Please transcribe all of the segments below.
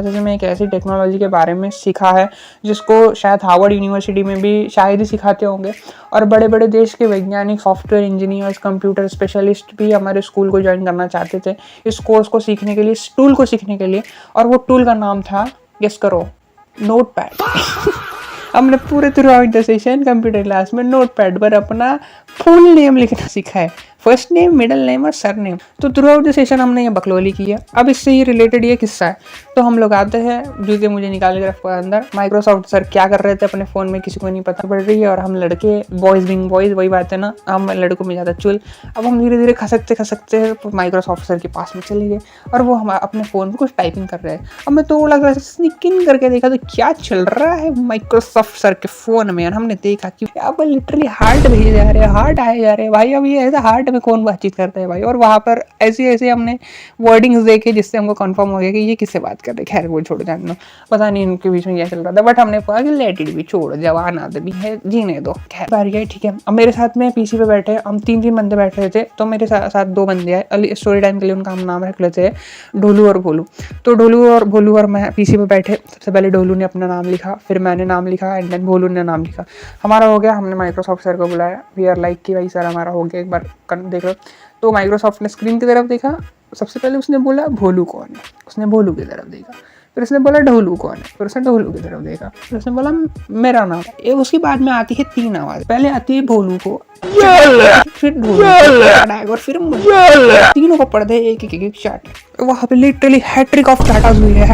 जैसे मैं एक ऐसी टेक्नोलॉजी के बारे में सीखा है जिसको शायद हार्वर्ड यूनिवर्सिटी में भी शायद ही सिखाते होंगे, और बड़े बड़े देश के वैज्ञानिक, सॉफ्टवेयर इंजीनियर्स, कंप्यूटर स्पेशलिस्ट भी हमारे स्कूल को ज्वाइन करना चाहते थे इस कोर्स को सीखने के लिए, इस टूल को सीखने के लिए। और वो टूल का नाम था, गेस करो, नोटपैड। हमने पूरे through out the session computer class में नोटपैड पर अपना फुल नेम लिखना सीखा है, फर्स्ट नेम, मिडिल नेम और सर नेम। तो थ्रू आउट द सेशन हमने ये बकलोली की है। अब इससे ही रिलेटेड ये किस्सा है। तो हम लोग आते हैं, जूते मुझे निकाल के रखो अंदर। माइक्रोसॉफ्ट सर क्या कर रहे थे अपने फ़ोन में किसी को नहीं पता पड़ रही है, और हम लड़के, बॉयज़ बिंग बॉयज़, वही बात है ना, हम लड़कों में ज़्यादा चुल। अब हम धीरे धीरे खसकते खसकते माइक्रोसॉफ्ट सर के पास में चले गए, और वो हम अपने फ़ोन में कुछ टाइपिंग कर रहे हैं। अब मैं थोड़ा सा स्निक इन करके देखा तो क्या चल रहा है माइक्रोसॉफ्ट सर के फ़ोन में। हमने देखा कि यहाँ पर लिटरली हार्ट भेजे जा रहे हैं, हार्ट आए जा रहे हैं भाई। अब ये ऐसा हार्ट में कौन बातचीत करता है भाई। और वहाँ पर ऐसे ऐसे हमने वर्डिंग्स देखे जिससे हमको कंफर्म हो गया कि ये किससे बात कर रहे हैं। खैर वो छोड़ जानो, पता नहीं इनके बीच में क्या चल रहा था, बट हमने कहा कि लेट इट भी, छोड़, जवान आदमी है, जीने दो। खैर बारी है, ठीक है। अब मेरे साथ में पीसी पे बैठे, हम तीन बंदे बैठ रहे थे। तो मेरे साथ दो बंदे आए, स्टोरी टाइम के लिए उनका हम नाम रख लेते हैं ढोलू और भोलू। तो ढोलू और भोलू और मैं पीसी पे बैठे। सबसे पहले ढोलू ने अपना नाम लिखा, फिर मैंने नाम लिखा, एंड देन भोलू ने नाम लिखा। हमारा हो गया। हमने माइक्रोसॉफ्ट सर को बुलाया, वी आर लाइक कि भाई सर हमारा हो गया, एक बार देख लो। तो माइक्रोसॉफ्ट ने स्क्रीन की तरफ देखा। सबसे पहले उसने बोला भोलू कौन है, उसने भोलू की तरफ देखा। फिर उसने बोला ढोलू कौन है, फिर उसने ढोलू की तरफ देखा। फिर उसने बोला मेरा नाम। ये उसके बाद में आती है तीन आवाज। पहले आती है भोलू को, फिर ढोलू को, और फिर तीनों को पढ़ते एक एक चाट। वहाँ पे लिटरली हैट्रिक ऑफ चाटा हुई है,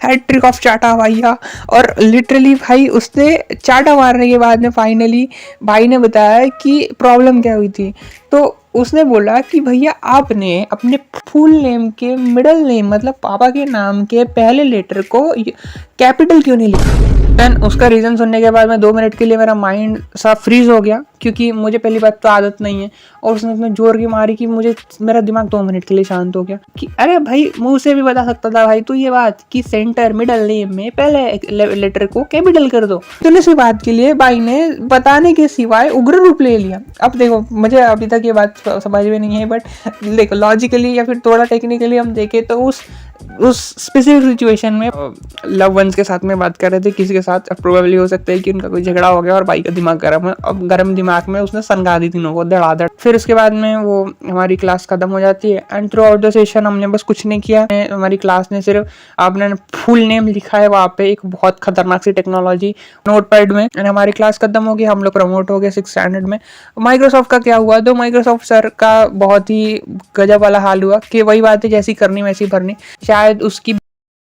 हैट्रिक ऑफ चाटा भैया। और लिटरली भाई उसने चाटा मारने के बाद में फाइनली भाई ने बताया कि प्रॉब्लम क्या हुई थी। तो उसने बोला कि भैया आपने अपने फुल नेम के मिडिल नेम, मतलब पापा के नाम के पहले लेटर को कैपिटल क्यों नहीं लिखा। देन उसका रीज़न सुनने के बाद में 2 मिनट के लिए मेरा माइंड सा फ्रीज हो गया, क्योंकि मुझे पहली बात तो आदत नहीं है, और उसने इतने जोर की मारी कि मुझे, मेरा दिमाग 2 मिनट के लिए शांत हो गया कि अरे भाई मुँह से भी बता सकता था भाई तू ये बात कि सेंटर मिडिल नेम में पहले लेटर को कैपिटल कर दो। तो सी बात के लिए भाई ने बताने के सिवाय उग्र रूप ले लिया। अब देखो मुझे अभी तक ये बात समझ में नहीं है, बट देखो लॉजिकली या फिर थोड़ा टेक्निकली हम देखें तो उस स्पेसिफिक सिचुएशन में लव वंस के साथ में बात कर रहे थे किसी के साथ, प्रोबेबली हो सकता है कि उनका कोई झगड़ा हो गया और भाई का दिमाग गर्म है। अब गर्म दिमाग में उसने सनगा दी तीनों को धड़ाधड़। फिर उसके बाद में वो हमारी क्लास खत्म हो जाती है, and through out the session हमने बस कुछ नहीं किया। हमारी क्लास ने सिर्फ आपने फुल नेम लिखा है वहाँ पे, एक बहुत खतरनाक सी टेक्नोलॉजी नोटपैड में, एंड हमारी क्लास खत्म हो गई। हम लोग प्रमोट हो गए 6th स्टैंडर्ड में। माइक्रोसॉफ्ट का क्या हुआ, तो माइक्रोसॉफ्ट सर का बहुत ही गजब वाला हाल हुआ कि वही बात है, जैसी करनी वैसी भरनी। शायद उसकी